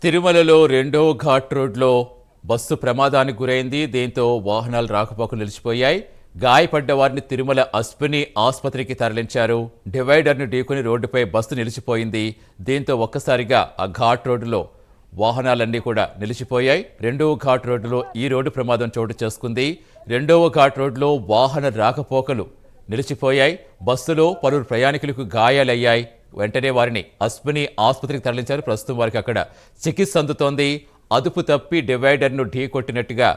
తిరుమలలో రెండో ఘాట్ రోడ్లో బస్సు ప్రమాదానికి గురైంది. దీంతో వాహనాలు రాకపోకలు నిలిచిపోయాయి. గాయపడ్డ వారిని తిరుమల అశ్విని ఆసుపత్రికి తరలించారు. డివైడర్ను ఢీకొని రోడ్డుపై బస్సు నిలిచిపోయింది. దీంతో ఒక్కసారిగా ఆ ఘాట్ రోడ్డులో వాహనాలన్నీ కూడా నిలిచిపోయాయి. రెండవ ఘాట్ రోడ్డులో ఈ రోడ్డు ప్రమాదం చోటు చేసుకుంది. రెండవ ఘాట్ రోడ్డులో వాహన రాకపోకలు నిలిచిపోయాయి. బస్సులో పలువురు ప్రయాణికులకు గాయాలయ్యాయి. వెంటనే వారిని అశ్విని ఆసుపత్రికి తరలించారు. ప్రస్తుతం వారికి అక్కడ చికిత్స అందుతోంది. అదుపు తప్పి డివైడర్ను ఢీకొట్టినట్టుగా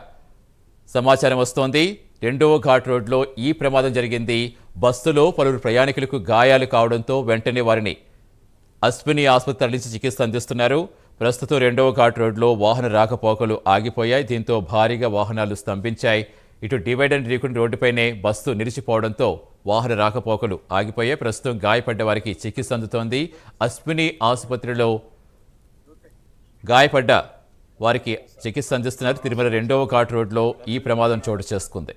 సమాచారం వస్తోంది. రెండవ ఘాట్ రోడ్లో ఈ ప్రమాదం జరిగింది. బస్సులో పలువురు ప్రయాణికులకు గాయాలు కావడంతో వెంటనే వారిని అశ్విని ఆసుపత్రి తరలించి చికిత్స అందిస్తున్నారు. ప్రస్తుతం రెండవ ఘాట్ రోడ్లో వాహన రాకపోకలు ఆగిపోయాయి. దీంతో భారీగా వాహనాలు స్తంభించాయి. ఇటు డివైడర్ ఢీకొని రోడ్డుపైనే బస్సు నిలిచిపోవడంతో వాహన రాకపోకలు ఆగిపోయాయి. ప్రస్తుతం గాయపడ్డ వారికి చికిత్స అందుతోంది. అశ్విని ఆసుపత్రిలో గాయపడ్డ వారికి చికిత్స అందిస్తున్నారు. తిరుమల రెండవ ఘాట్ రోడ్లో ఈ ప్రమాదం చోటు చేసుకుంది.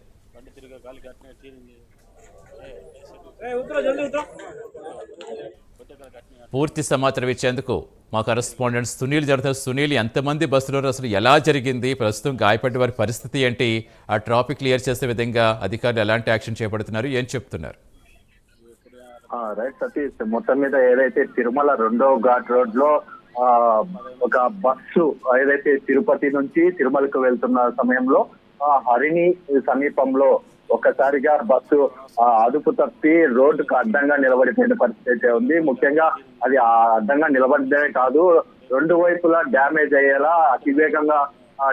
పూర్తి సమాచారం ఇచ్చేందుకు మా కరెస్పాండెంట్ సునీల్ జరుగుతారు. సునీల్, ఎంతమంది బస్సులో అసలు ఎలా జరిగింది, ప్రస్తుతం గాయపడ్డ వారి పరిస్థితి ఏంటి, ఆ ట్రాఫిక్ క్లియర్ చేసే విధంగా అధికారులు ఎలాంటి యాక్షన్ చేపడుతున్నారు, ఏం చెప్తున్నారు? రైట్ సతీష్, మొత్తం మీద ఏదైతే తిరుమల రెండో ఘాట్ రోడ్ లో ఒక బస్సు ఏదైతే తిరుపతి నుంచి తిరుమలకు వెళ్తున్న సమయంలో హరిణి సమీపంలో ఒక్కసారిగా బస్సు అదుపు తప్పి రోడ్డుకు అడ్డంగా నిలబడిపోయిన పరిస్థితి ఉంది. ముఖ్యంగా అది అడ్డంగా నిలబడమే కాదు, రెండు వైపులా డ్యామేజ్ అయ్యేలా అతివేగంగా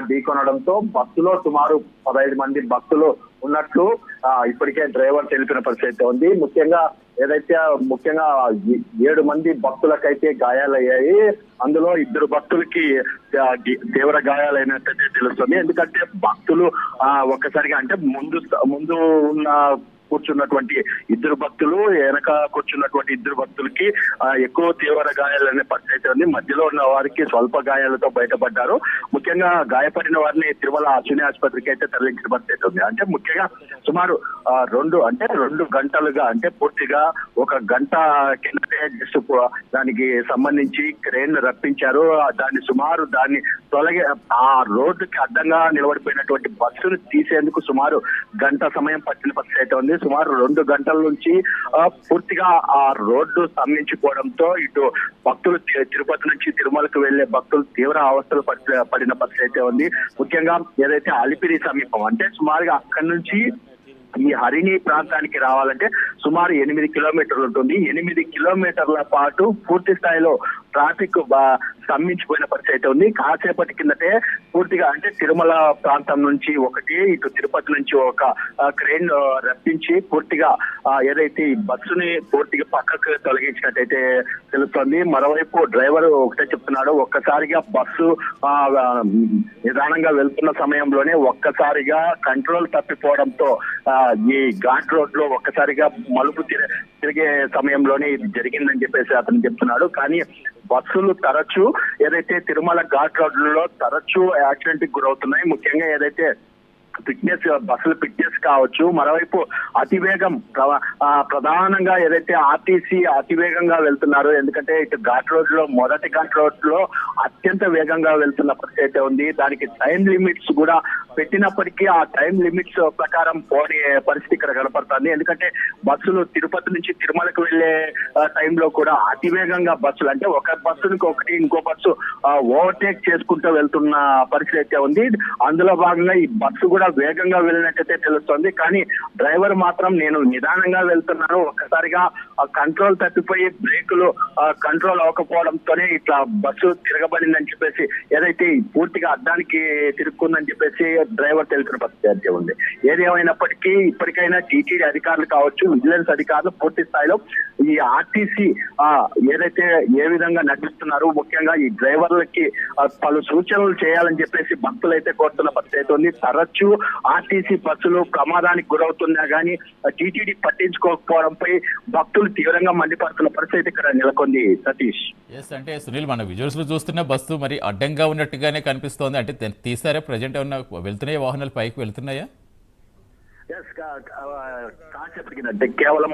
ఢీకొనడంతో బస్సులో సుమారు 15 మంది భక్తులు ఉన్నట్లు ఇప్పటికే డ్రైవర్ తెలిపిన పరిస్థితి ఉంది. ముఖ్యంగా 7 మంది భక్తులకైతే గాయాలయ్యాయి. అందులో 2 భక్తులకి తీవ్ర గాయాలైనట్టయితే తెలుస్తుంది. ఎందుకంటే భక్తులు ఒక్కసారిగా అంటే ముందు ఉన్న కూర్చున్నటువంటి 2 భక్తులు, వెనక కూర్చున్నటువంటి 2 భక్తులకి ఎక్కువ తీవ్ర గాయాలనే పరిస్థితి ఉంది. మధ్యలో ఉన్న వారికి స్వల్ప గాయాలతో బయటపడ్డారు. ముఖ్యంగా గాయపడిన వారిని తిరుమల అశ్విని ఆసుపత్రికి అయితే తరలించిన పరిస్థితి ఉంది. అంటే ముఖ్యంగా సుమారు 2 గంటలుగా, అంటే పూర్తిగా 1 గంట కిందటే జస్ట్ దానికి సంబంధించి క్రేన్ రప్పించారు. దాన్ని తొలగి ఆ రోడ్డుకి అడ్డంగా నిలబడిపోయినటువంటి బస్సును తీసేందుకు సుమారు గంట సమయం పట్టిన పరిస్థితి ఉంది. సుమారు 2 గంటల నుంచి పూర్తిగా ఆ రోడ్డు స్తంభించిపోవడంతో ఇటు భక్తులు తిరుపతి నుంచి తిరుమలకు వెళ్లే భక్తులు తీవ్ర అవస్థలు పడిన పరిస్థితి ఉంది. ముఖ్యంగా ఏదైతే అలిపిరి సమీపం, అంటే సుమారుగా అక్కడి నుంచి ఈ హరిణి ప్రాంతానికి రావాలంటే సుమారు 8 కిలోమీటర్లు ఉంటుంది. 8 కిలోమీటర్ల పాటు పూర్తి స్థాయిలో ట్రాఫిక్ స్తంభించిపోయిన పరిస్థితి ఉంది. కాసేపటి కిందటే పూర్తిగా అంటే తిరుమల ప్రాంతం నుంచి ఒకటి, ఇటు తిరుపతి నుంచి ఒక క్రేన్ రప్పించి పూర్తిగా ఏదైతే ఈ బస్సుని పూర్తిగా పక్కకు తొలగించినట్టయితే తెలుస్తోంది. మరోవైపు డ్రైవర్ ఒకటే చెప్తున్నాడు, ఒక్కసారిగా బస్సు నిదానంగా వెళ్తున్న సమయంలోనే ఒక్కసారిగా కంట్రోల్ తప్పిపోవడంతో ఈ ఘాట్ రోడ్ లో ఒక్కసారిగా మలుపు తిరిగే సమయంలోనే ఇది జరిగిందని చెప్పేసి అతను చెప్తున్నాడు. కానీ బస్సులు తరచూ ఏదైతే తిరుమల ఘాట్ రోడ్లలో తరచూ యాక్సిడెంట్ కి గురవుతున్నాయి. ముఖ్యంగా ఏదైతే బస్సుల ఫిట్నెస్ కావచ్చు, మరోవైపు అతివేగం ప్రధానంగా ఏదైతే ఆర్టీసీ అతివేగంగా వెళ్తున్నారు. ఎందుకంటే ఇటు ఘాట్ రోడ్ లో మొదటి ఘాట్ రోడ్ లో అత్యంత వేగంగా వెళ్తున్న పరిస్థితి ఉంది. దానికి టైం లిమిట్స్ కూడా పెట్టినప్పటికీ ఆ టైం లిమిట్స్ ప్రకారం పోని పరిస్థితి ఇక్కడ కనపడుతుంది. ఎందుకంటే బస్సులు తిరుపతి నుంచి తిరుమలకు వెళ్లే టైంలో కూడా అతివేగంగా బస్సులు, అంటే ఒక బస్సునికి ఒకటి ఇంకో బస్సు ఓవర్టేక్ చేసుకుంటూ వెళ్తున్న పరిస్థితి ఉంది. అందులో భాగంగా ఈ బస్సు కూడా వేగంగా వెళ్ళినట్టయితే తెలుస్తోంది. కానీ డ్రైవర్ మాత్రం నేను నిదానంగా వెళ్తున్నాను, ఒక్కసారిగా కంట్రోల్ తప్పిపోయి బ్రేకులు కంట్రోల్ అవ్వకపోవడంతోనే ఇట్లా బస్సు తిరగబడిందని చెప్పేసి, ఏదైతే పూర్తిగా అడ్డానికి తిరుక్కుందని చెప్పేసి డ్రైవర్ తెలిసిన పరిస్థితి ఉంది. ఏది ఏమైనప్పటికీ ఇప్పటికైనా టీటీడీ అధికారులు కావచ్చు, విజిలెన్స్ అధికారులు పూర్తి స్థాయిలో ఈ ఆర్టీసీ ఏదైతే ఏ విధంగా నడిపిస్తున్నారు, ముఖ్యంగా ఈ డ్రైవర్లకి పలు సూచనలు చేయాలని చెప్పేసి భక్తులు అయితే కోరుతున్న పరిస్థితి ఉంది. తరచూ ఆర్టీసీ బస్సులు ప్రమాదానికి గురవుతున్నా గానీ టీటీడీ పట్టించుకోకపోవడంపై భక్తులు తీవ్రంగా మండిపడుతున్న పరిస్థితి ఇక్కడ నెలకొంది. సతీష్, అంటే సునీల్, మన విజువల్స్ లో చూస్తున్న బస్సు మరి అడ్డంగా ఉన్నట్టుగానే కనిపిస్తోంది. అంటే తీసారా ప్రజెంట్ ఏమన్నా వెళ్తున్నాయా, వాహనాలు పైకి వెళ్తున్నాయా? కాసేపటి కిందటే కేవలం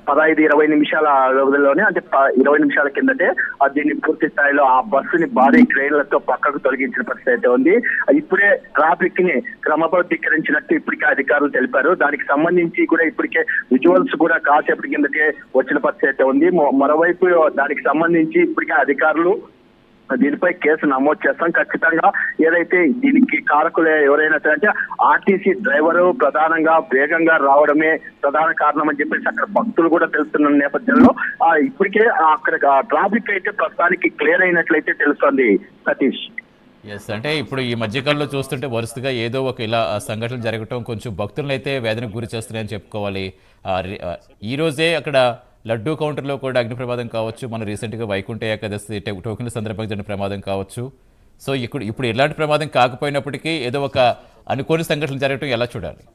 15-20 నిమిషాల వ్యవధిలోనే, అంటే 20 నిమిషాల కిందటే దీన్ని పూర్తి స్థాయిలో ఆ బస్సుని భారీ క్రెయిన్లతో పక్కకు తొలగించిన పరిస్థితి అయితే ఉంది. ఇప్పుడే ట్రాఫిక్ ని క్రమబద్ధీకరించినట్టు ఇప్పటికే అధికారులు తెలిపారు. దానికి సంబంధించి కూడా ఇప్పటికే విజువల్స్ కూడా కాసేపటి కిందటే వచ్చిన పరిస్థితి అయితే ఉంది. మరోవైపు దానికి సంబంధించి ఇప్పటికే అధికారులు దీనిపై కేసు నమోదు చేస్తాం. ఖచ్చితంగా ఏదైతే దీనికి కారకులు ఎవరైనా సరే, అంటే ఆర్టీసీ డ్రైవరు ప్రధానంగా వేగంగా రావడమే ప్రధాన కారణం అని చెప్పేసి అక్కడ భక్తులు కూడా తెలుస్తున్న నేపథ్యంలో ఇప్పటికే అక్కడ ట్రాఫిక్ అయితే ప్రస్తుతానికి క్లియర్ అయినట్లయితే తెలుస్తోంది సతీష్. ఎస్, అంటే ఇప్పుడు ఈ మధ్యకాలంలో చూస్తుంటే వరుసగా ఏదో ఒక ఇలా సంఘటనలు జరగటం కొంచెం భక్తులను అయితే వేదనకు గురి చేస్తున్నాయని చెప్పుకోవాలి. ఈ రోజే అక్కడ లడ్డూ కౌంటర్లో కూడా అగ్ని ప్రమాదం కావచ్చు, మన రీసెంట్గా వైకుంఠ ఏకాదశి టోకెన్ల సందర్భంగా జరిగిన ప్రమాదం కావచ్చు. సో ఇప్పుడు ఎలాంటి ప్రమాదం కాకపోయినప్పటికీ ఏదో ఒక అనుకోని సంఘటనలు జరగటం ఎలా చూడాలి?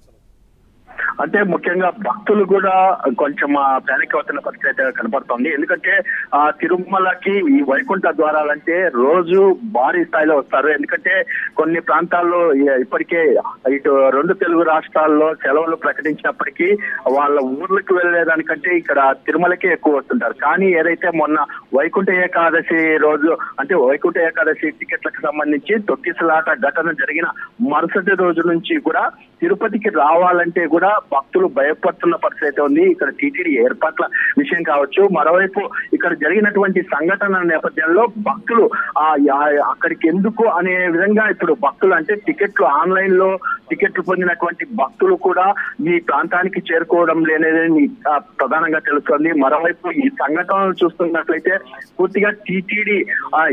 అంటే ముఖ్యంగా భక్తులు కూడా కొంచెం ప్యానిక్ అవుతున్న పరిస్థితి అయితే కనపడుతోంది. ఎందుకంటే తిరుమలకి ఈ వైకుంఠ ద్వారాలంటే రోజు భారీ స్థాయిలో వస్తారు. ఎందుకంటే కొన్ని ప్రాంతాల్లో ఇప్పటికే ఇటు 2 తెలుగు రాష్ట్రాల్లో సెలవులు ప్రకటించినప్పటికీ వాళ్ళ ఊర్లకు వెళ్ళేదానికంటే ఇక్కడ తిరుమలకే ఎక్కువ వస్తుంటారు. కానీ ఏదైతే మొన్న వైకుంఠ ఏకాదశి రోజు, అంటే వైకుంఠ ఏకాదశి టికెట్లకు సంబంధించి తొక్కిసలాట ఘటన జరిగిన మరుసటి రోజు నుంచి కూడా తిరుపతికి రావాలంటే కూడా భక్తులు భయపడుతున్న పరిస్థితి ఉంది. ఇక్కడ టీటీడీ ఏర్పాట్ల విషయం కావచ్చు, మరోవైపు ఇక్కడ జరిగినటువంటి సంఘటన నేపథ్యంలో భక్తులు అక్కడికి ఎందుకు అనే విధంగా ఇప్పుడు భక్తులు, అంటే టికెట్లు ఆన్లైన్ లో టికెట్లు పొందినటువంటి భక్తులు కూడా ఈ ప్రాంతానికి చేరుకోవడం లేదని ప్రధానంగా తెలుస్తోంది. మరోవైపు ఈ సంఘటనలు చూస్తున్నట్లయితే పూర్తిగా టీటీడీ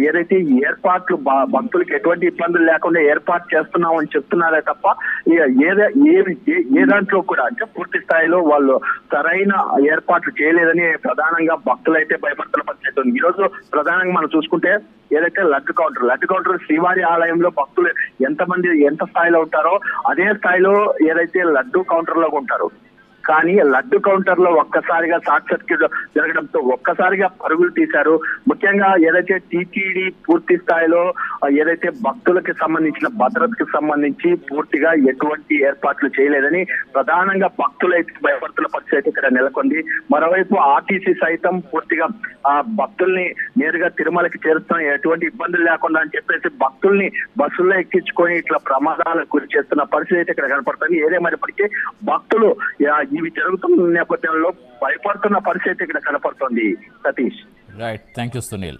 ఏదైతే ఈ ఏర్పాట్లు భక్తులకు ఎటువంటి ఇబ్బందులు లేకుండా ఏర్పాటు చేస్తున్నామని చెప్తున్నారే తప్ప ఏ దాంట్లో కూడా, అంటే పూర్తి స్థాయిలో వాళ్ళు సరైన ఏర్పాట్లు చేయలేదని ప్రధానంగా భక్తులు అయితే భయపడుతున్న పరిస్థితి ఉంది. ఈ రోజు ప్రధానంగా మనం చూసుకుంటే ఏదైతే లడ్డు కౌంటర్ శ్రీవారి ఆలయంలో భక్తులు ఎంత స్థాయిలో ఉంటారో అదే స్థాయిలో ఏదైతే లడ్డు కౌంటర్ లో ఉంటారు. కానీ లడ్డు కౌంటర్ లో ఒక్కసారిగా షార్ట్ సర్క్యూట్ జరగడంతో ఒక్కసారిగా పరుగులు తీశారు. ముఖ్యంగా ఏదైతే టీటీడీ పూర్తి స్థాయిలో ఏదైతే భక్తులకు సంబంధించిన భద్రతకు సంబంధించి పూర్తిగా ఎటువంటి ఏర్పాట్లు చేయలేదని ప్రధానంగా భక్తులు అయితే భయపడుతున్న పరిస్థితి ఇక్కడ నెలకొంది. మరోవైపు ఆర్టీసీ సైతం పూర్తిగా భక్తుల్ని నేరుగా తిరుమలకి చేరుస్తున్న ఎటువంటి ఇబ్బందులు లేకుండా అని చెప్పేసి భక్తుల్ని బస్సుల్లో ఎక్కించుకొని ఇట్లా ప్రమాదాలకు గురి చేస్తున్న పరిస్థితి అయితే ఇక్కడ కనపడుతుంది. ఏదేమైనప్పటికీ భక్తులు ఇవి జరుగుతున్న నేపథ్యంలో భయపడుతున్న పరిస్థితి ఇక్కడ కనపడుతుంది Satish. Right, thank you Sunil.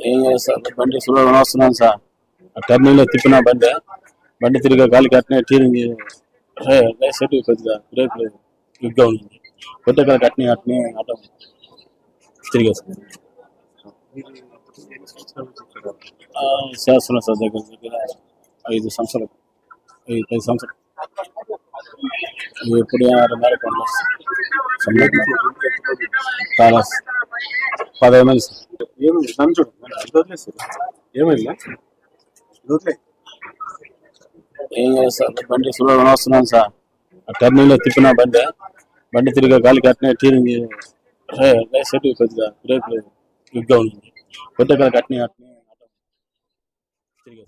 ఏం చేస్తారు, బండి సులభం వస్తున్నాను సార్. టర్నింగ్ లో తిప్పిన బండి తిరిగి గాలికి అట్నే టీరింగ్ సెట్ కొద్దిగా బ్రేక్ క్విక్గా ఉంది. కొద్దిగా అట్నే ఆటో తిరిగి చేస్తున్నాం సార్. దగ్గర 5 సంవత్సరాలు 10 సంవత్సరాలు ఎప్పుడు 15 మంది ఏం చేస్తారు, బండి సులభం వస్తున్నాను సార్. టర్నింగ్ లో తిప్పిన బండి తిరిగి గాలికి అట్నే టీరింగ్ సెట్ కొద్దిగా బ్రేక్ క్విక్గా ఉంది. కొద్దిగా అట్నే ఆటో తిరిగి